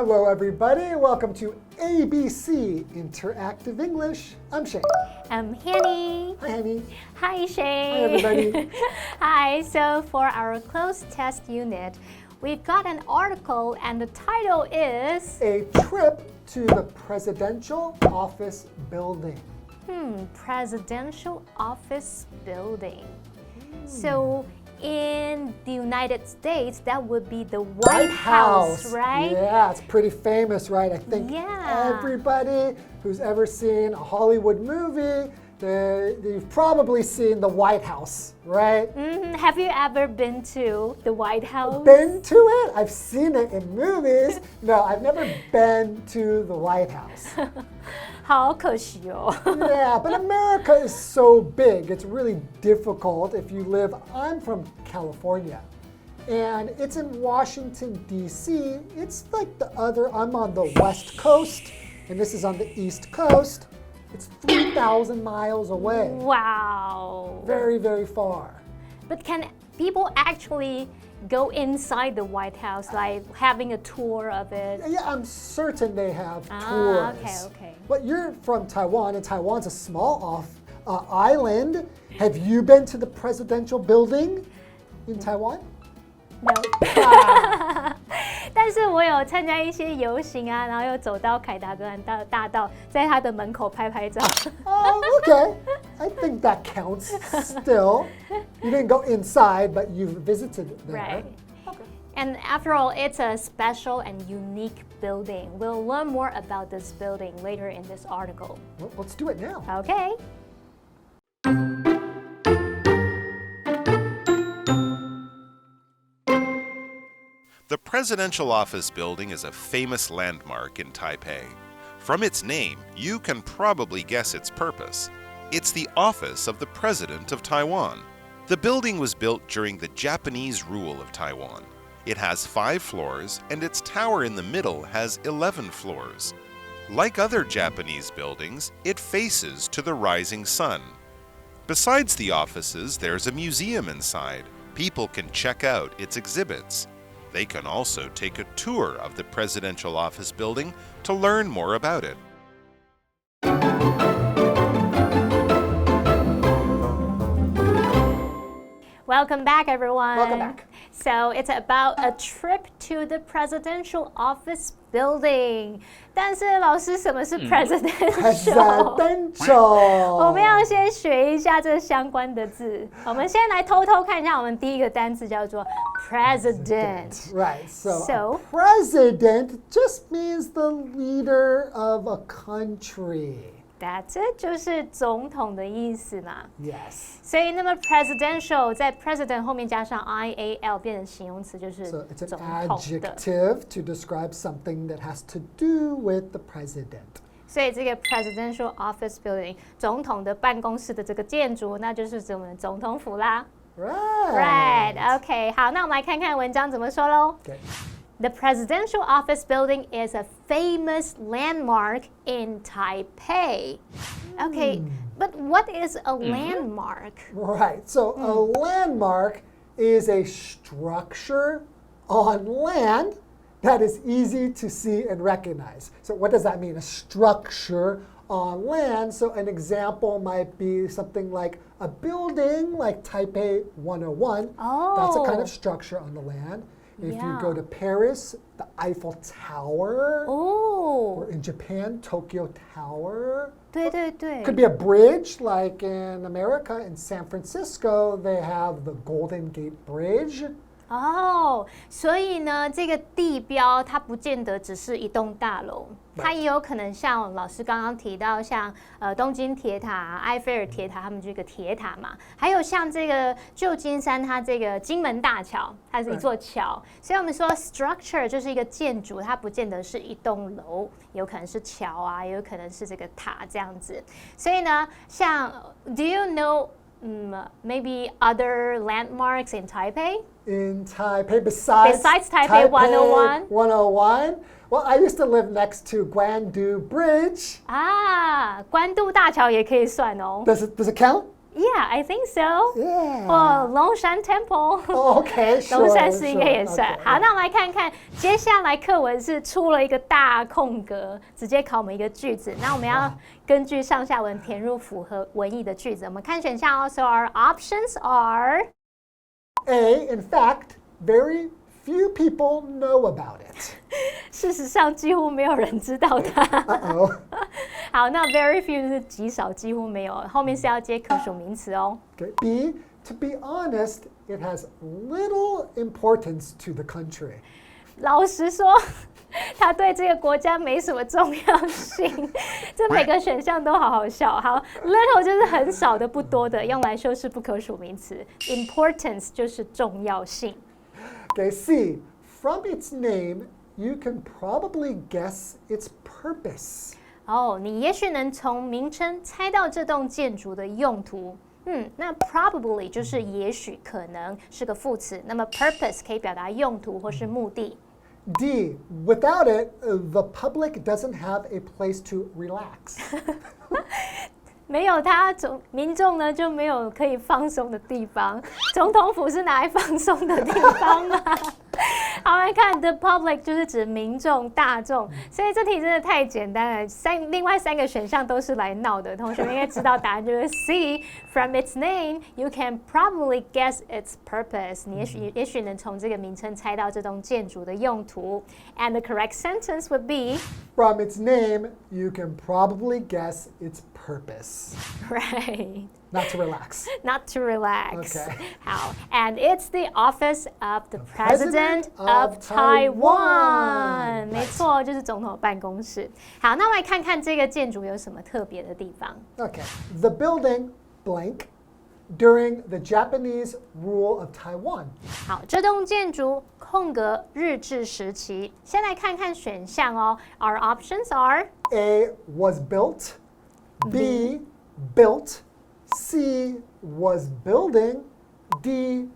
Hello, everybody. Welcome to ABC Interactive English. I'm Shane. I'm Hanny. Hi, Hanny. Hi, Shane. Hi, everybody. Hi. So for our Cloze Test unit, we've got an article, and the title is A Trip to the Presidential Office Building. Presidential Office Building. So in the United States, that would be the White House, right? Yeah, it's pretty famous, right? I think everybody who's ever seen a Hollywood movie, you've probably seen the White House, right? Have you ever been to the White House? Been to it? I've seen it in movies. No, I've never been to the White House. 好可惜哦。 Yeah, but America is so big. It's really difficult if you live. I'm from California, and it's in Washington, D.C. It's like I'm on the West Coast, and this is on the East Coast. It's 3,000 miles away. Wow. Very, very far. But can people actually go inside the White House, like having a tour of it? Yeah, I'm certain they have tours. Okay. But you're from Taiwan, and Taiwan's a small island. Have you been to the presidential building in Taiwan? No. 但是我有参加一些游行啊，然后又走到凯达格兰大道，在他的门口拍照。Oh, okay. I think that counts still. You didn't go inside, but you visited there. Right. Okay. And after all, it's a special and unique building. We'll learn more about this building later in this article. Well, let's do it now. Okay. The Presidential Office Building is a famous landmark in Taipei. From its name, you can probably guess its purpose. It's the office of the President of Taiwan. The building was built during the Japanese rule of Taiwan. It has 5 floors, and its tower in the middle has 11 floors. Like other Japanese buildings, it faces to the rising sun. Besides the offices, there's a museum inside. People can check out its exhibits. They can also take a tour of the Presidential Office Building to learn more about it. Welcome back, everyone. Welcome back. So it's about a trip to the Presidential Office Building. 但是老师，什么是 presidential？ 我们要先学一下这相关的字。我们先来偷偷看一下，我们第一个单词叫做 president. Right. So president just means the leader of a country. That's it， 就是总统的意思嘛。Yes. 所以那么 presidential 在 president 后面加上 ial 变成形容词，就是总 So it's 统 an 的。 adjective to describe something that has to do with the president. 所以这个 presidential office building 总统的办公室的这个建筑，那就是指我们的总统府啦。Right. OK， 好，那我们来看看文章怎么说喽。Okay. The Presidential Office Building is a famous landmark in Taipei. Okay, but what is a landmark? Right. So a landmark is a structure on land that is easy to see and recognize. So what does that mean? A structure on land. So an example might be something like a building like Taipei 101. That's a kind of structure on the land. If you go to Paris, the Eiffel Tower. Or in Japan, Tokyo Tower. 对对对。 Could be a bridge, like in America, in San Francisco, they have the Golden Gate Bridge. 所以呢，这个地标它不见得只是一栋大楼，它也有可能像老师刚刚提到，像东京铁塔、埃菲尔铁塔，他们这个铁塔嘛，还有像这个旧金山，它这个金门大桥，它是一座桥。所以我们说 structure 就是一个建筑，它不见得是一栋楼，有可能是桥啊，也有可能是这个塔这样子。所以呢，像 Do you know maybe other landmarks in Taipei? In Taipei, besides Taipei 101? 101? Well, I used to live next to Guandu Bridge. 关渡大桥也可以算哦。Does it count? Yeah, I think so. Yeah. 或龙山 Temple. Okay, sure. 龙山寺应该也算。 Okay. 好，那我们来看看，接下来课文是出了一个大空格，直接考我们一个句子。那我们要根据上下文填入符合文意的句子。我们看选项哦。So our options are A, in fact, very few people know about it. 事实上几乎没有人知道它。Uh-oh. 好，那 very few 是极少，几乎没有，后面是要接可数名词哦。Okay. B, to be honest, it has little importance to the country. 老实说，它对这个国家没什么重要性。这每个选项都好好笑。好 ，little 就是很少的、不多的，用来修饰不可数名词。importance 就是重要性。Okay, C, from its name, you can probably guess its purpose. 哦，你也许能从名称猜到这栋建筑的用途。那 probably 就是也许、可能，是个副词。那么 purpose 可以表达用途或是目的。D, without it, the public doesn't have a place to relax. 没有它，民众呢就没有可以放松的地方。总统府是拿来放松的地方吗？好，来看 the public 就是指民众、大众，所以这题真的太简单了。另外3个选项都是来闹的，同学们应该知道答案就是 C. From its name, you can probably guess its purpose. 你也许能从这个名称猜到这栋建筑的用途。And the correct sentence would be From its name, you can probably guess its purpose. right. Not to relax. Not to relax. Okay. 好 and it's the office of the President President of of Taiwan. Taiwan. 没错，就是总统办公室。好，那我来看看这个建筑有什么特别的地方。Okay. The building blank during the Japanese rule of Taiwan. 好，这栋建筑空格日治时期。先来看看选项哦。Our options are A, was built. B, built. C, was building. D,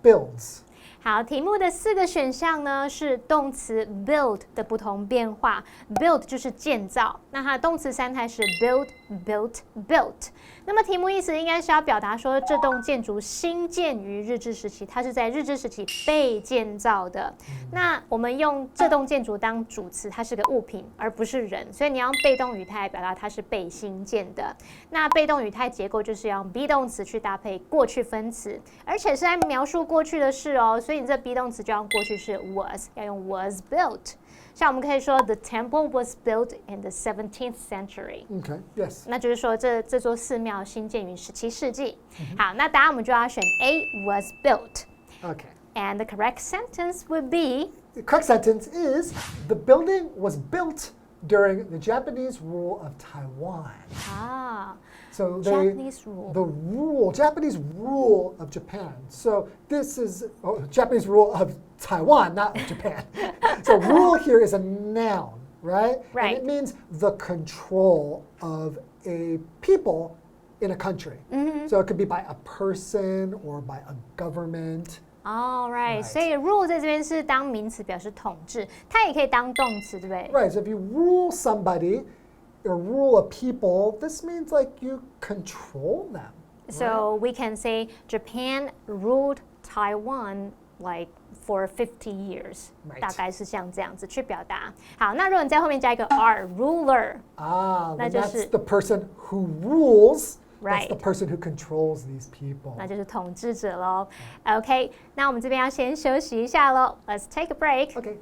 builds. 好，题目的4个选项呢是动词 build 的不同变化。build 就是建造，那它的动词3态是 build, built, built。那么题目意思应该是要表达说这栋建筑新建于日治时期，它是在日治时期被建造的。那我们用这栋建筑当主词，它是个物品而不是人，所以你要用被动语态表达它是被新建的。那被动语态结构就是要用 be 动词去搭配过去分词，而且是在描述过去的事哦，所以你这 be 动词就要用过去式 was， 要用 was built。像我们可以说 The temple was built in the 17th century. Okay, yes. 那就是说这座寺庙兴建于17世纪。好，那答案我们就要选 A was built. Okay. And the correct sentence would be The correct sentence is the building was built during the Japanese rule of Taiwan. So Japanese rule. The Japanese rule of Japan. So this is Japanese rule of Taiwan, not of Japan. So rule here is a noun, right? Right. And it means the control of a people in a country. So it could be by a person or by a government. All right. Right. 所以 rule 在这边是当名词表示统治，它也可以当动词，对不对？ Right, so if you rule somebody or rule a people, this means like you control them. So we can say Japan ruled Taiwan like for 50 years. Right. 大概是像这样子去表达。好，那如果你在后面加一个 r ruler， Then 就是 that's the person who rules. Right. That's the person who controls these people. 那就是统治者咯。OK， 那我们这边要先休息一下咯。Let's take a break. Okay.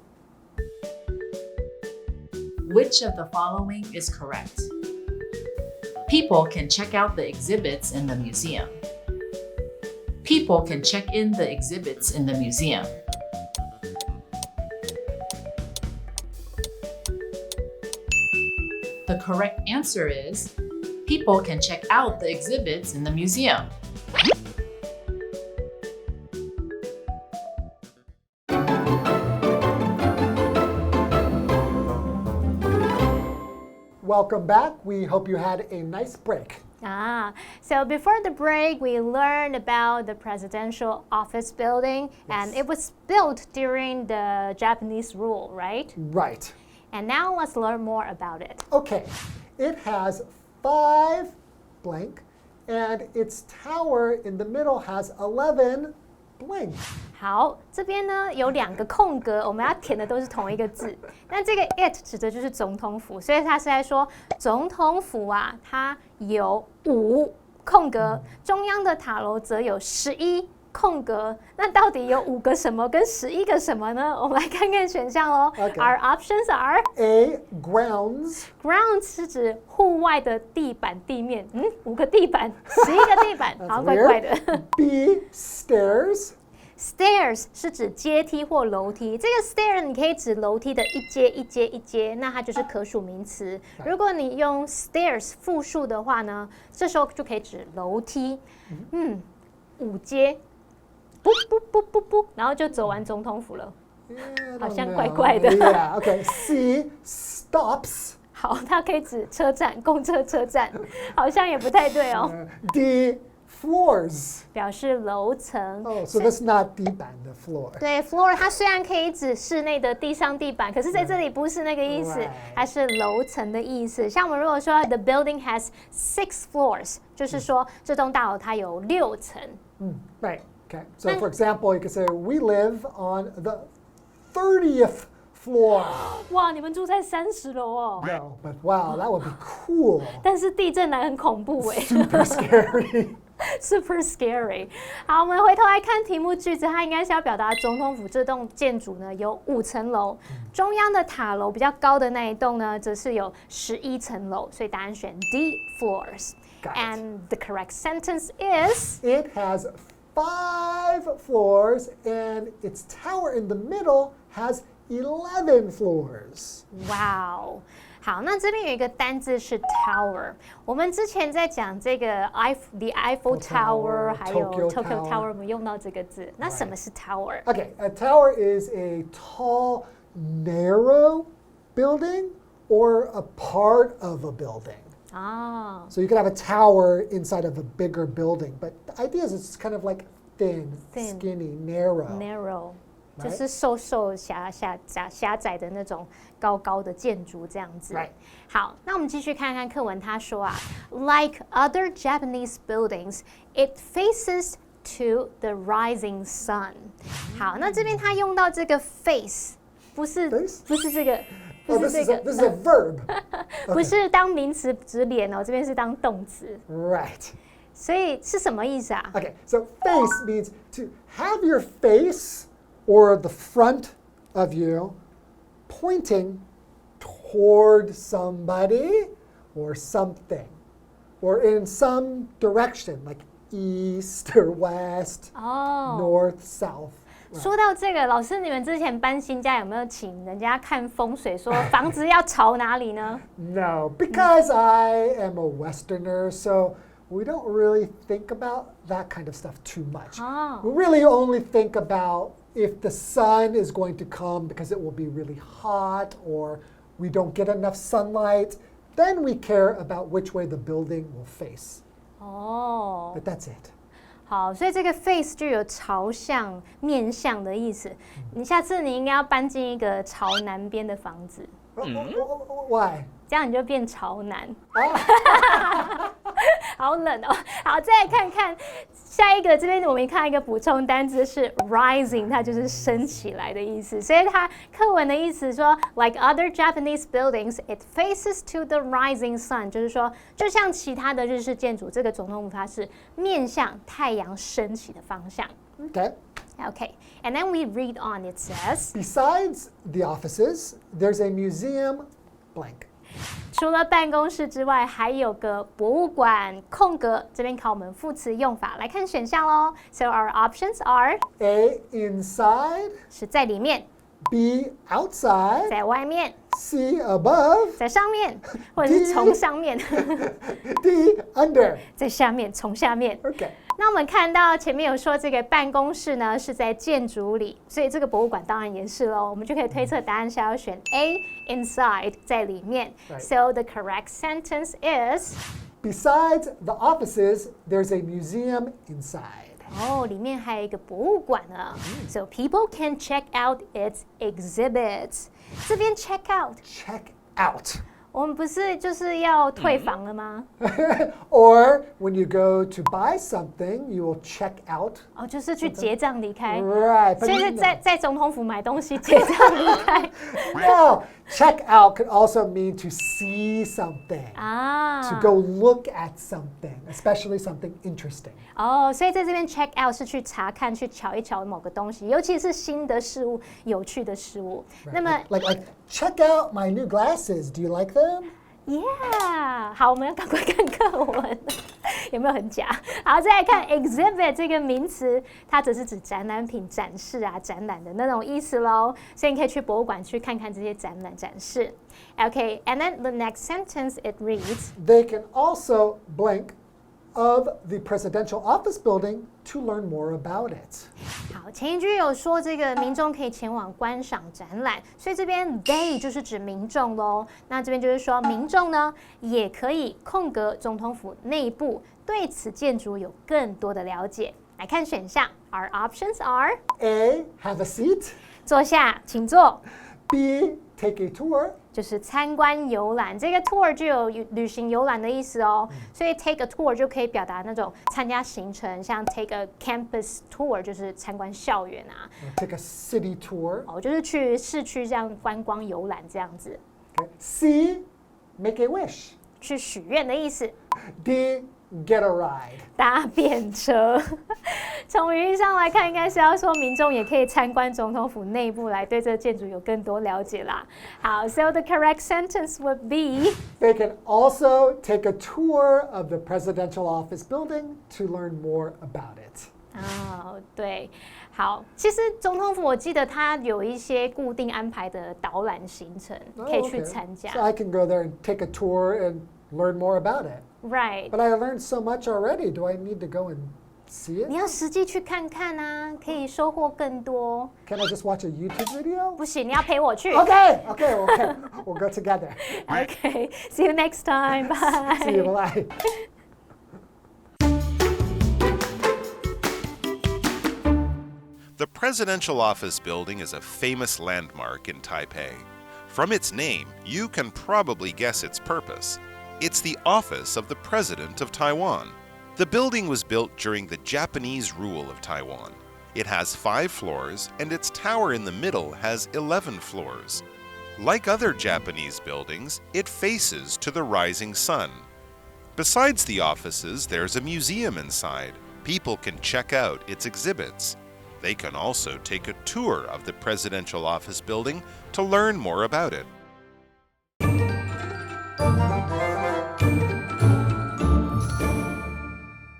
Which of the following is correct? People can check out the exhibits in the museum. People can check in the exhibits in the museum. The correct answer is people can check out the exhibits in the museum. Welcome back. We hope you had a nice break. So before the break, we learned about the presidential office building, and it was built during the Japanese rule, right? Right. And now let's learn more about it. Okay. It has 5 blank and its tower in the middle has 11 bling. 好，这边呢有2个空格，我们要填的都是同一个字。那这个 it 指的就是总统府，所以它是在说总统府啊，它有5空格，中央的塔楼则有11空格。那到底有5个什么跟11个什么呢？我们来看看选项喽。Our options are A. Grounds. Grounds 是指户外的地板地面，5个地板，11个地板，好像怪怪的。B. Stairs. Stairs 是指阶梯或楼梯，这个 stair 你可以指楼梯的一阶一阶一阶，那它就是可数名词。如果你用 stairs 复数的话呢，这时候就可以指楼梯。5阶，不，然后就走完总统府了，好像怪怪的。Yeah, okay. C. Stops. 好，它可以指车站，公车车站，好像也不太对哦。D. Floors. 表示楼层。So that's not 地板的 floor. 对 ，floor 它虽然可以指室内的地上地板，可是在这里不是那个意思，它是楼层的意思。像我们如果说 the building has 6 floors， 就是说这栋大楼它有6层。Right. Okay. So for example, you could say we live on the 30th floor. 哇，你们住在30楼哦。No, but wow, that would be cool. 但是地震来很恐怖哎。Super scary. Super scary。好，我们回头来看题目句子，它应该是要表达总统府这栋建筑呢有5层楼，中央的塔楼比较高的那一栋呢，则是有11层楼，所以答案选 D floors。And the correct sentence is It has 5 floors and its tower in the middle has 11 floors. Wow。好，那这边有一个单字是 tower。我们之前在讲这个 the Eiffel Tower， 还有 Tokyo Tower， 我们用到这个字。那什么是 tower？ Okay, a tower is a tall, narrow building or a part of a building. So you could have a tower inside of a bigger building, but the idea is it's kind of like thin, skinny, narrow. 就是瘦瘦狭窄的那种高高的建筑这样子。好，那我们继续看看课文，他说啊 ，Like other Japanese buildings, it faces to the rising sun。好，那这边他用到这个 face， 不是这个。This is a verb. 不是当名词指脸哦，这边是当动词。Right. 所以是什么意思啊 Okay, so face means to have your face or the front of you pointing toward somebody or something, or in some direction, like east or west, north, south. 说到这个，老师，你们之前搬新家有没有请人家看风水，说房子要朝哪里呢？ No, because I am a Westerner, so we don't really think about that kind of stuff too much. We really only think about if the sun is going to come because it will be really hot or we don't get enough sunlight, then we care about which way the building will face. But that's it. 好，所以这个 face 就有朝向、面向的意思。你下次你应该要搬进一个朝南边的房子。Why? 这样你就变朝南。好冷哦！好，再来看看下一个，这边我们看一个补充单字是 rising， 它就是升起来的意思。所以它课文的意思说 ，like other Japanese buildings, it faces to the rising sun， 就是说，就像其他的日式建筑，这个总统府它是面向太阳升起的方向。Okay, and then we read on. It says, Besides the offices, there's a museum blank. 除了办公室之外，还有个博物馆。空格这边考我们副词用法，来看选项咯。So our options are A. Inside. 是在里面。B. Outside. 在外面。C. Above. 在上面，或者是从上面。D. Under. 在下面，从下面。Okay. 那我们看到前面有说这个办公室呢是在建筑里，所以这个博物馆当然也是咯。我们就可以推测答案是要选 A. Inside， 在里面。So the correct sentence is Besides the offices, there's a museum inside. 里面还有一个博物馆呢。So people can check out its exhibits. 这边 check out。 Check out. 我们不是就是要退房了吗？ Or when you go to buy something, you will check out. 哦，就是去结账离开。 Right. 所以是在总统府买东西结账离开。No, check out could also mean to see something. 啊 To go look at something, especially something interesting. 哦，所以在这边 check out 是去查看、去瞧一瞧某个东西，尤其是新的事物、有趣的事物。 Right. 那么 like check out my new glasses. Do you like them? Yeah， 好，我们要赶快看课文，有没有很假？好，再来看 exhibit 这个名词，它则是指展览品、展示啊、展览的那种意思咯。所以你可以去博物馆去看看这些展览展示。Okay, and then the next sentence it reads. They can also blank of the presidential office building to learn more about it. 好，前一句有说这个民众可以前往观赏展览，所以这边 they 就是指民众咯。那这边就是说民众呢也可以空格总统府内部对此建筑有更多的了解。来看选项 ，Our options are A, have a seat. 坐下，请坐， B, take a tour. 就是参观游览。这个 tour 就有旅行游览的意思哦，所以 take a tour 就可以表达那种参加行程，像 take a campus tour 就是参观校园啊， Take a city tour. 哦，就是去市区这样观光游览这样子， Okay. C, make a wish. 去许愿的意思。 D, get a ride. 搭便车，从语义上来看，应该是要说民众也可以参观总统府内部，来对这个建筑有更多了解啦。好 ，so the correct sentence would be They can also take a tour of the presidential office building to learn more about it. 哦，对，好，其实总统府我记得它有一些固定安排的导览行程，可以去 Okay. 参加。 So I can go there and take a tour and learn more about it. Right， But I learned so much already. Do I need to go and see it? 你要实际去看看啊，可以收获更多。 Can I just watch a YouTube video? 不行，你要陪我去。 Okay, we'll go together. Okay, see you next time. Bye. See you, bye. The presidential office building is a famous landmark in Taipei. From its name, you can probably guess its purpose. It's the office of the President of Taiwan. The building was built during the Japanese rule of Taiwan. It has 5 floors, and its tower in the middle has 11 floors. Like other Japanese buildings, it faces to the rising sun. Besides the offices, there's a museum inside. People can check out its exhibits. They can also take a tour of the presidential office building to learn more about it.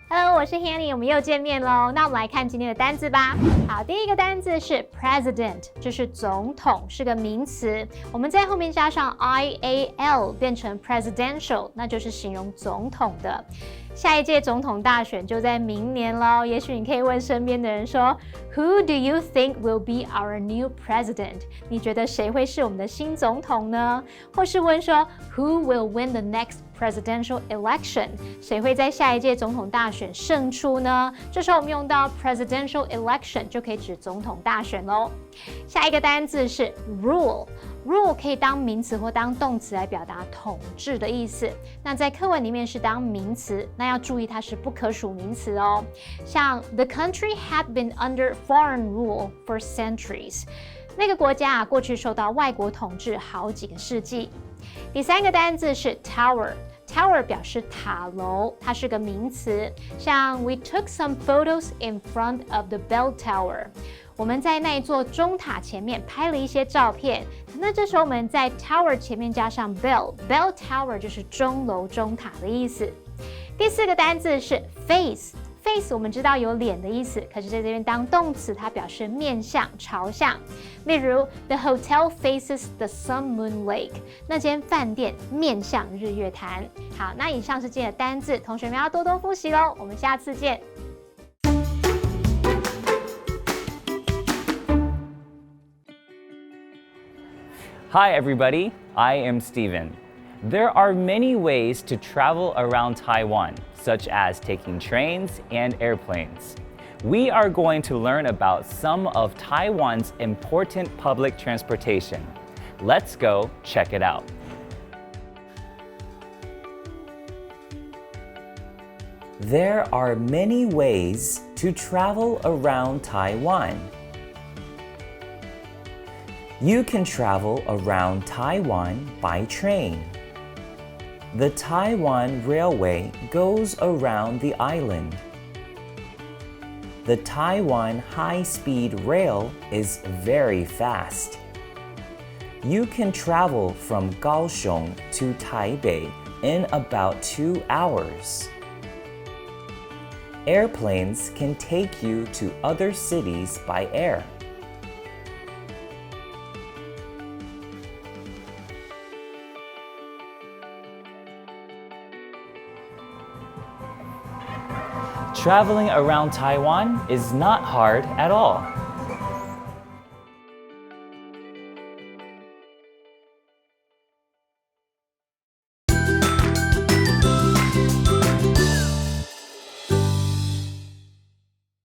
Hello， 我是 Hanny， 我们又见面喽。那我们来看今天的单字吧。好，第一个单字是 president， 就是总统，是个名词。我们在后面加上 ial 变成 presidential， 那就是形容总统的。下一届总统大选就在明年喽，也许你可以问身边的人说 ，Who do you think will be our new president？ 你觉得谁会是我们的新总统呢？或是问说 Who will win the next presidential election？ 谁会在下一届总统大选胜出呢？这时候我们用到 presidential election 就可以指总统大选喽。下一个单字是 rule。Rule 可以当名词或当动词来表达统治的意思。那在课文里面是当名词，那要注意它是不可数名词哦。像 The country had been under foreign rule for centuries。那个国家过去受到外国统治好几个世纪。第三个单字是 tower。Tower 表示塔楼，它是个名词。像 We took some photos in front of the bell tower。我们在那一座钟塔前面拍了一些照片。那这时候我们在 tower 前面加上 bell tower 就是钟楼、钟塔的意思。第四个单字是 face。Face 我们知道有脸的意思，可是在这边当动词，它表示面向、朝向。例如 The hotel faces the Sun Moon Lake。那间饭店面向日月潭。好，那以上是今天的单字，同学们要多多复习喽。我们下次见。Hi everybody, I am Steven. There are many ways to travel around Taiwan, such as taking trains and airplanes. We are going to learn about some of Taiwan's important public transportation. Let's go check it out. There are many ways to travel around Taiwan. You can travel around Taiwan by train. The Taiwan Railway goes around the island. The Taiwan high-speed rail is very fast. You can travel from Kaohsiung to Taipei in about 2 hours. Airplanes can take you to other cities by air. Traveling around Taiwan is not hard at all.